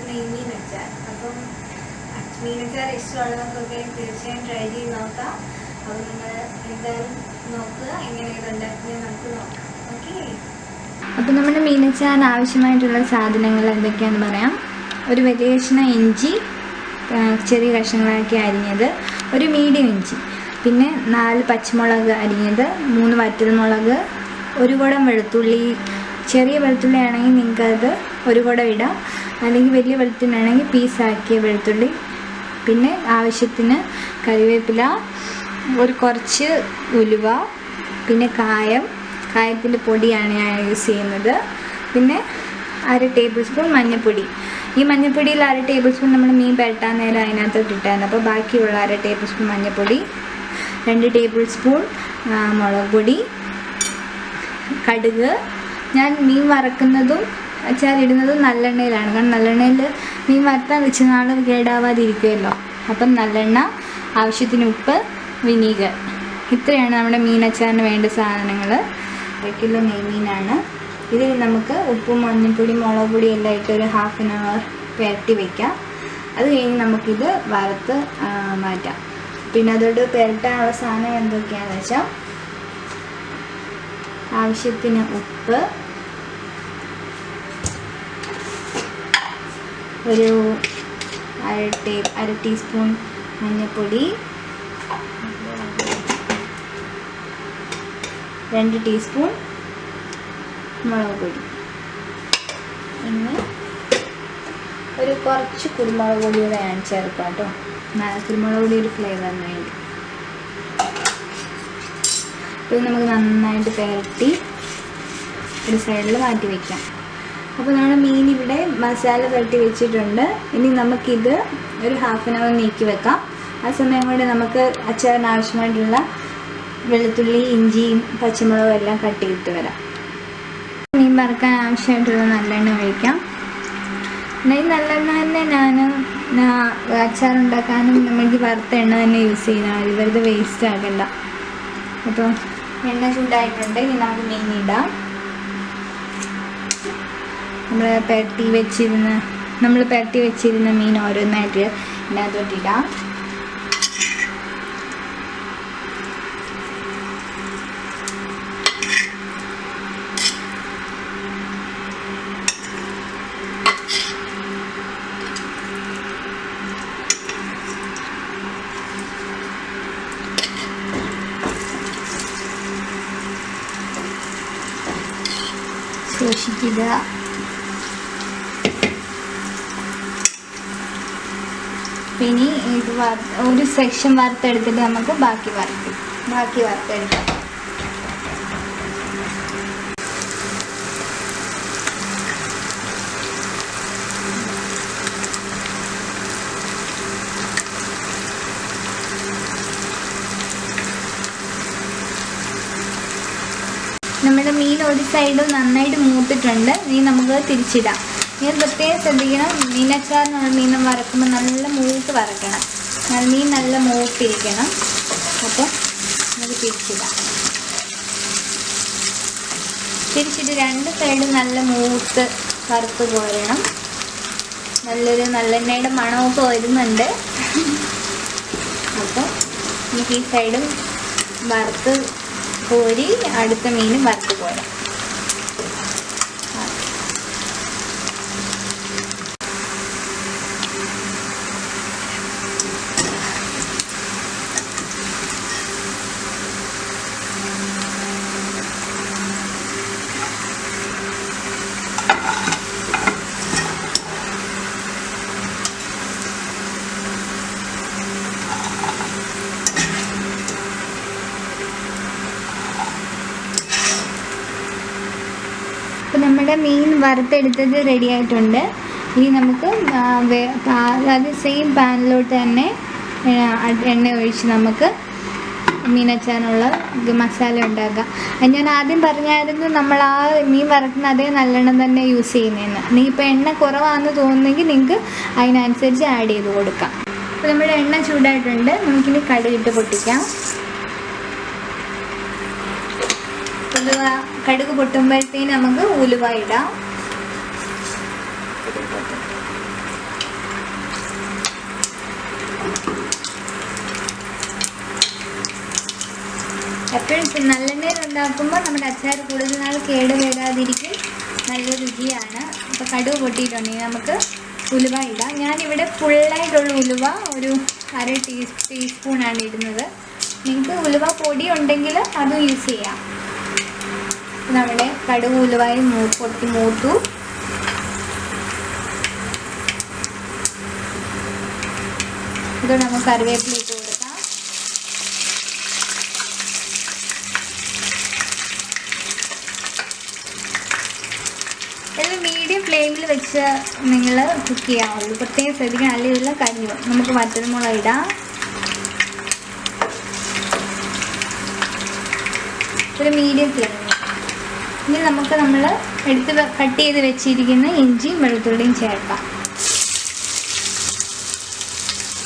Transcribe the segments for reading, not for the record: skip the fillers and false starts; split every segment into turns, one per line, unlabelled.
നെയ്മീൻ അച്ചാർ. അപ്പം മീനച്ചാർ ഇഷ്ടമുള്ളവർക്കൊക്കെ തീർച്ചയായും ട്രൈ ചെയ്ത് നോക്കാം. അപ്പോൾ നിങ്ങൾ എന്തായാലും നോക്കുക, എങ്ങനെ ഇത് ഉണ്ടാക്കുന്നത് നമുക്ക് നോക്കാം. ഓക്കെ. അപ്പോൾ നമ്മുടെ മീനച്ചാറിന് ആവശ്യമായിട്ടുള്ള സാധനങ്ങൾ എന്തൊക്കെയാണെന്ന് പറയാം. ഒരു വലിയ കഷ്ണം ഇഞ്ചി ചെറിയ കഷ്ണങ്ങളാക്കി അരിഞ്ഞത്, ഒരു മീഡിയം ഇഞ്ചി, പിന്നെ 4 പച്ചമുളക് അരിഞ്ഞത്, 3 വറ്റൽമുളക്, ഒരു കുടം വെളുത്തുള്ളി. ചെറിയ വെളുത്തുള്ളി ആണെങ്കിൽ നിങ്ങൾക്കത് ഒരു കുടം ഇടാം, അല്ലെങ്കിൽ വലിയ വെളുത്തുള്ളി ആണെങ്കിൽ പീസാക്കിയ വെളുത്തുള്ളി, പിന്നെ ആവശ്യത്തിന് കറിവേപ്പില, ഒരു കുറച്ച് ഉലുവ, പിന്നെ കായത്തിൻ്റെ പൊടിയാണ് ഞാൻ യൂസ് ചെയ്യുന്നത്, പിന്നെ 1/2 ടേബിൾ സ്പൂൺ മഞ്ഞൾപ്പൊടി. ഈ മഞ്ഞൾപ്പൊടിയിൽ 1/2 ടേബിൾ സ്പൂൺ നമ്മൾ മീൻ പെരട്ടാൻ നേരം അതിനകത്തോട്ട് ഇട്ടായിരുന്നു. അപ്പോൾ ബാക്കിയുള്ള 1/2 ടേബിൾ സ്പൂൺ മഞ്ഞൾപ്പൊടി, 2 ടേബിൾ സ്പൂൺ മുളക് പൊടി, കടുക്. ഞാൻ മീൻ വറക്കുന്നതും അച്ചാറിടുന്നതും നല്ലെണ്ണയിലാണ്, കാരണം നല്ലെണ്ണയിൽ മീൻ വറുത്താൽ വെച്ച് നാൾ കേടാവാതിരിക്കുമല്ലോ. അപ്പം നല്ലെണ്ണ, ആവശ്യത്തിന് ഉപ്പ്, വിനീഗർ. ഇത്രയാണ് നമ്മുടെ മീൻ അച്ചാറിന് വേണ്ട സാധനങ്ങൾ. 1 കിലോ നെയ്മീനാണ്. ഇതിൽ നമുക്ക് ഉപ്പും മഞ്ഞൾപ്പൊടി മുളക് പൊടി എല്ലാം ഇട്ട് ഒരു 1/2 hour പുരട്ടി വയ്ക്കാം. അത് കഴിഞ്ഞ് നമുക്കിത് വറുത്ത് മാറ്റാം. പിന്നെ അതോട് പുരട്ടാനുള്ള സാധനം എന്തൊക്കെയാണെന്ന് വെച്ചാൽ ആവശ്യത്തിന് ഉപ്പ്, ഒരു 1/2 ടീസ്പൂൺ മഞ്ഞൾപ്പൊടി, 2 ടീസ്പൂൺ മുളക് പൊടി, പിന്നെ ഒരു കുറച്ച് കുരുമുളക് പൊടിയുടെ ഞാൻ ചേർക്കാം കേട്ടോ. കുരുമുളക് പൊടി ഒരു ഫ്ലേവറിന് വേണ്ടി. ഇത് നമുക്ക് നന്നായിട്ട് പുരട്ടി ഒരു സൈഡിൽ മാറ്റി വയ്ക്കാം. അപ്പോൾ നമ്മുടെ മീൻ ഇവിടെ മസാല പുരട്ടി വെച്ചിട്ടുണ്ട്. ഇനി നമുക്കിത് ഒരു 1/2 hour നീക്കി വെക്കാം. ആ സമയം കൊണ്ട് നമുക്ക് അച്ചാറിന് ആവശ്യമായിട്ടുള്ള വെളുത്തുള്ളി, ഇഞ്ചിയും പച്ചമുളകും എല്ലാം കട്ട് ചെയ്തിട്ട് വരാം. മീൻ വറുക്കാൻ ആവശ്യമായിട്ടുള്ള നല്ലെണ്ണ ഒഴിക്കാം. ഈ നല്ലെണ്ണ തന്നെ ഞാൻ അച്ചാറുണ്ടാക്കാനും നമുക്ക് വറുത്ത എണ്ണ തന്നെ യൂസ് ചെയ്യുന്നതാണ്, വെറുതെ വേസ്റ്റ് ആക്കണ്ട. അപ്പോൾ എണ്ണ ചൂടായിട്ടുണ്ട്. ഇനി നമുക്ക് മീൻ ഇടാം. നമ്മൾ പുരട്ടി വെച്ചിരുന്ന മീൻ ഓരോന്നായിട്ട് ഇതിനകത്തോട്ടിടാം. സൂക്ഷിക്കുക. ഇനി ഇത് ഒരു സെക്ഷൻ വറുത്തെടുത്തിട്ട് നമുക്ക് ബാക്കി വറുത്തെടുക്കാം. നമ്മുടെ മീൻ ഒരു സൈഡ് നന്നായിട്ട് മൂത്തിട്ടുണ്ട്. ഇനി നമുക്ക് തിരിച്ചിടാം. മീൻ പ്രത്യേകം ശ്രദ്ധിക്കണം, മീനച്ചാറിനുള്ള മീൻ വറക്കുമ്പോൾ നല്ല മൂത്ത് വറക്കണം, മീൻ നല്ല മൂത്തിരിക്കണം. അപ്പോൾ നമുക്ക് തിരിച്ചിടാം. തിരിച്ചിട്ട് 2 സൈഡ് നല്ല മൂത്ത് വറുത്ത് കോരണം. നല്ലൊരു നല്ലെണ്ണയുടെ മണമൊക്കെ വരുന്നുണ്ട്. അപ്പോൾ നമുക്ക് ഈ സൈഡും വറുത്ത് കോരി അടുത്ത മീനും വറുത്ത് കോരാം. അപ്പോൾ നമ്മുടെ മീൻ വറുത്തെടുത്തത് റെഡി ആയിട്ടുണ്ട്. ഇനി നമുക്ക് അത് സെയിം പാനിലോട്ട് തന്നെ എണ്ണ ഒഴിച്ച് നമുക്ക് മീനച്ചാനുള്ള മസാല ഉണ്ടാക്കാം. ഞാൻ ആദ്യം പറഞ്ഞായിരുന്നു നമ്മൾ ആ മീൻ വറുക്കുന്ന അതേ നല്ലെണ്ണ തന്നെ യൂസ് ചെയ്യുന്നതെന്ന്. നീ ഇപ്പോൾ എണ്ണ കുറവാണെന്ന് തോന്നുന്നെങ്കിൽ നിങ്ങൾക്ക് അതിനനുസരിച്ച് ആഡ് ചെയ്ത് കൊടുക്കാം. അപ്പോൾ നമ്മുടെ എണ്ണ ചൂടായിട്ടുണ്ട്. നമുക്കിനി കടുകിട്ട് പൊട്ടിക്കാം. കടുക് പൊട്ടുമ്പോഴത്തേന് നമുക്ക് ഉലുവ ഇടാം. എപ്പോഴും നല്ലെണ്ണയിൽ ഉണ്ടാക്കുമ്പോൾ നമ്മുടെ അച്ചാർ കൂടുതൽ നാൾ കേട് വരാതിരിക്കും, നല്ല രുചിയാണ്. അപ്പോൾ കടുക് പൊട്ടിയിട്ടുണ്ടെങ്കിൽ നമുക്ക് ഉലുവ ഇടാം. ഞാനിവിടെ ഫുള്ളായിട്ടുള്ള ഉലുവ ഒരു അര ടീസ്പൂണാണ് ഇടുന്നത്. നിങ്ങൾക്ക് ഉലുവ പൊടി ഉണ്ടെങ്കിൽ അതും യൂസ് ചെയ്യാം. നമ്മുടെ കടുക് ഉലുവായും പൊട്ടി മൂത്തു. ഇതോടെ നമുക്ക് കറിവേപ്പില ഇട്ട് കൊടുക്കാം. ഇത് മീഡിയം ഫ്ലെയിമിൽ വെച്ച് നിങ്ങൾ കുക്ക് ചെയ്യാവുള്ളൂ. പ്രത്യേകം ശ്രദ്ധിക്കണം, അല്ലെങ്കിൽ ഇതെല്ലാം കരിഞ്ഞു. നമുക്ക് വറ്റൽമുളക് ഇടാം. ഒരു മീഡിയം ഫ്ലെയിമിൽ. ഇനി നമുക്ക് നമ്മൾ കട്ട് ചെയ്ത് വെച്ചിരിക്കുന്ന ഇഞ്ചിയും വെളുത്തുള്ളിയും ചേർക്കാം.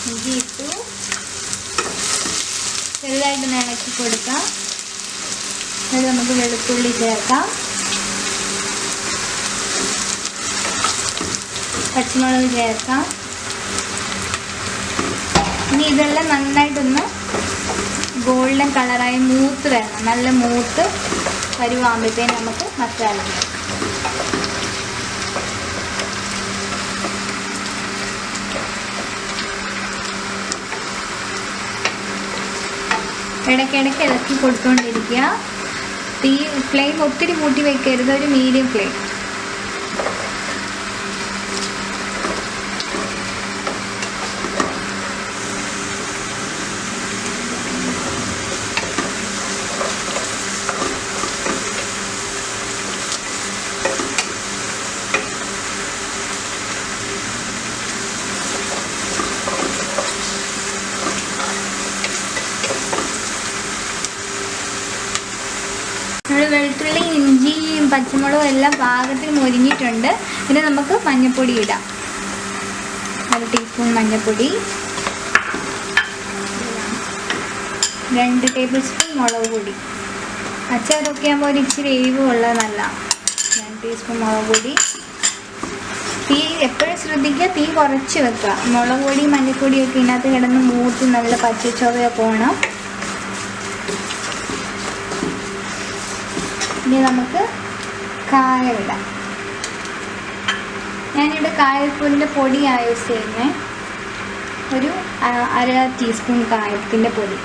ഇഞ്ചി ഇട്ടു, ചെറുതായിട്ട് ഇളക്കി കൊടുക്കാം. അത് നമുക്ക് വെളുത്തുള്ളി ചേർക്കാം. പച്ചമുളക് ചേർക്കാം. ഇനി ഇതെല്ലാം നന്നായിട്ടൊന്ന് ഗോൾഡൻ കളറായി മൂത്ത് വരണം. നല്ല മൂത്ത് വരുവാകുമ്പോഴത്തേന് നമുക്ക് മസാല ഇടയ്ക്കിടയ്ക്ക് ഇളക്കി കൊടുത്തുകൊണ്ടിരിക്കുക. ഫ്ലെയിം ഒത്തിരി കൂട്ടി വയ്ക്കരുത്, ഒരു മീഡിയം ഫ്ലെയിം. വെളുത്തുള്ളി ഇഞ്ചിയും പച്ചമുളകും എല്ലാം പാകത്തിൽ മൊരിഞ്ഞിട്ടുണ്ട്. ഇനി നമുക്ക് മഞ്ഞൾപ്പൊടി ഇടാം. 1 ടീസ്പൂൺ മഞ്ഞൾപ്പൊടി, 2 ടേബിൾ സ്പൂൺ മുളക് പൊടി. അച്ചാറൊക്കെ ആകുമ്പോൾ ഒരു ഇച്ചിരി എരിവ് ഉള്ളതല്ല. 2 ടീസ്പൂൺ മുളക് പൊടി. തീ എപ്പോഴും ശ്രദ്ധിക്കുക, തീ കുറച്ച് വെക്കുക. മുളക് പൊടി മഞ്ഞൾപ്പൊടിയൊക്കെ ഇതിനകത്ത് കിടന്ന് മൂത്ത് നല്ല പച്ചച്ചൊവയൊക്കെ പോകണം. ഇനി നമുക്ക് കായം ഇടാം. ഞാനിവിടെ കായപ്പൊടിൻ്റെ പൊടിയാണ് യൂസ് ചെയ്യുന്നത്. ഒരു 1/2 ടീസ്പൂൺ കായത്തിൻ്റെ പൊടി.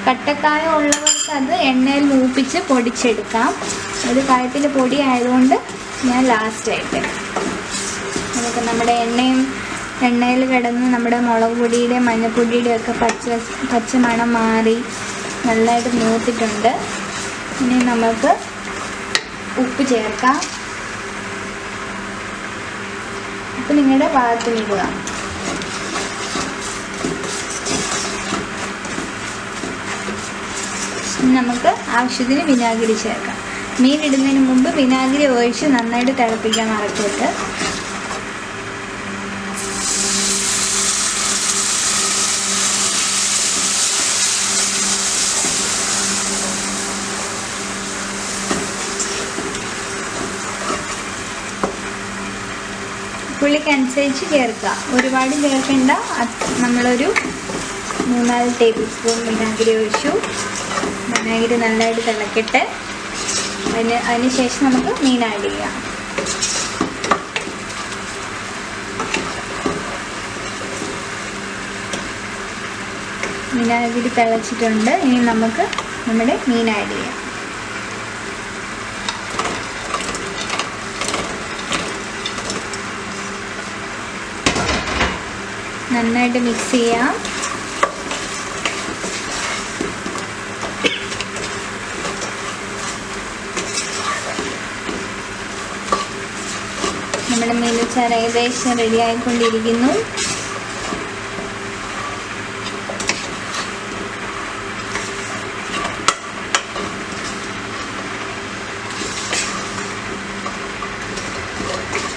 കട്ടക്കായം ഉള്ളവർക്ക് അത് എണ്ണയിൽ മൂപ്പിച്ച് പൊടിച്ചെടുക്കാം. ഒരു കായത്തിൻ്റെ പൊടി ആയതുകൊണ്ട് ഞാൻ ലാസ്റ്റായിട്ട് നമുക്ക് നമ്മുടെ എണ്ണയിൽ കിടന്ന് നമ്മുടെ മുളക് പൊടിയുടെ മഞ്ഞൾപ്പൊടിയുടെ ഒക്കെ പച്ച മണം മാറി നല്ലതായിട്ട് മൂത്തിട്ടുണ്ട്. ഇനി നമുക്ക് ഉപ്പ് ചേർക്കാം. ഉപ്പ് നിങ്ങളുടെ പാകത്തിനിടുക. നമുക്ക് ആവശ്യത്തിന് വിനാഗിരി ചേർക്കാം. മീൻ ഇടുന്നതിന് മുമ്പ് വിനാഗിരി ഒഴിച്ച് നന്നായിട്ട് തിളപ്പിക്കാൻ മറക്കരുത്. പുളിക്കനുസരിച്ച് ചേർക്കുക. ഒരുപാട് ചേർക്കേണ്ട. നമ്മളൊരു 3-4 ടേബിൾ സ്പൂൺ വിനാഗിരി ഒഴിച്ചു. വിനാഗിരി നല്ലതായിട്ട് തിളക്കട്ടെ. അതിന് ശേഷം നമുക്ക് മീൻ ആഡ് ചെയ്യാം. വിനാഗിരി തിളച്ചിട്ടുണ്ട്. ഇനി നമുക്ക് നമ്മുടെ മീൻ ആഡ് ചെയ്യാം. നന്നായിട്ട് മിക്സ് ചെയ്യാം. നമ്മുടെ മീനച്ചാർ ഏകദേശം റെഡി ആയിക്കൊണ്ടിരിക്കുന്നു.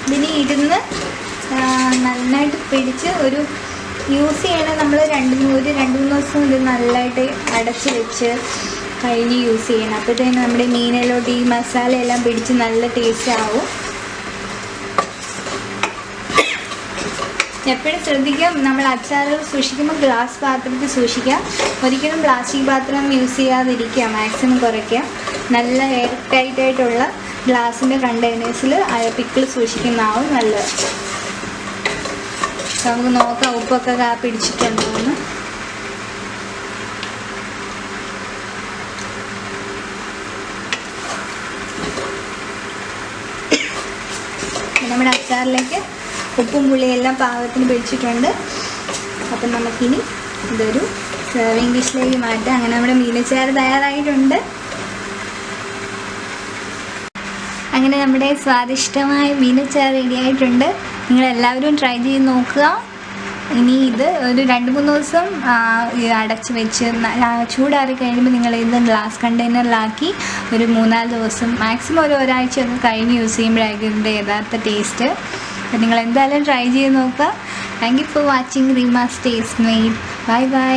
ഇതിന് ഇരുന്ന് നന്നായിട്ട് പിടിച്ച് ഒരു യൂസ് ചെയ്യണത് നമ്മൾ 2-3 ദിവസം ഇത് നല്ലതായിട്ട് അടച്ച് വെച്ച് കഴിഞ്ഞ് യൂസ് ചെയ്യണം. അപ്പോഴത്തേന് നമ്മുടെ മീനിലോട്ട് ഈ മസാലയെല്ലാം പിടിച്ച് നല്ല ടേസ്റ്റ് ആവും. എപ്പോഴും ശ്രദ്ധിക്കാം, നമ്മൾ അച്ചാർ സൂക്ഷിക്കുമ്പോൾ ഗ്ലാസ് പാത്രത്തിൽ സൂക്ഷിക്കാം. ഒരിക്കലും പ്ലാസ്റ്റിക് പാത്രം യൂസ് ചെയ്യാതിരിക്കുക, മാക്സിമം കുറയ്ക്കുക. നല്ല എയർ ടൈറ്റായിട്ടുള്ള ഗ്ലാസിൻ്റെ കണ്ടെയ്നേഴ്സിൽ പിക്കിൾ സൂക്ഷിക്കുന്നതാവും നല്ലത്. നമുക്ക് നോക്കാം ഉപ്പൊക്കെ പിടിച്ചിട്ടുണ്ടോ എന്ന്. നമ്മുടെ അച്ചാറിലേക്ക് ഉപ്പും പുളിയെല്ലാം പാകത്തിന് പിടിച്ചിട്ടുണ്ട്. അപ്പം നമുക്കിനി ഇതൊരു സെർവിങ് ഡിഷിലേക്ക് മാറ്റാം. അങ്ങനെ നമ്മുടെ മീനച്ചാറ് തയ്യാറായിട്ടുണ്ട്. അങ്ങനെ നമ്മുടെ സ്വാദിഷ്ടമായ മീനച്ചാറ് റെഡിയായിട്ടുണ്ട്. നിങ്ങളെല്ലാവരും ട്രൈ ചെയ്ത് നോക്കുക. ഇനി ഇത് ഒരു 2-3 ദിവസം അടച്ച് വെച്ച് ചൂടാറി കഴിയുമ്പോൾ നിങ്ങളിത് ഗ്ലാസ് കണ്ടെയ്നറിലാക്കി ഒരു 3-4 ദിവസം, മാക്സിമം ഒരാഴ്ചയൊക്കെ കഴിഞ്ഞ് യൂസ് ചെയ്യുമ്പോഴായിരിക്കും ഇതിൻ്റെ യഥാർത്ഥ ടേസ്റ്റ്. അപ്പോൾ നിങ്ങളെന്തായാലും ട്രൈ ചെയ്ത് നോക്കുക. Thank you for watching Reema's taste made. Bye by.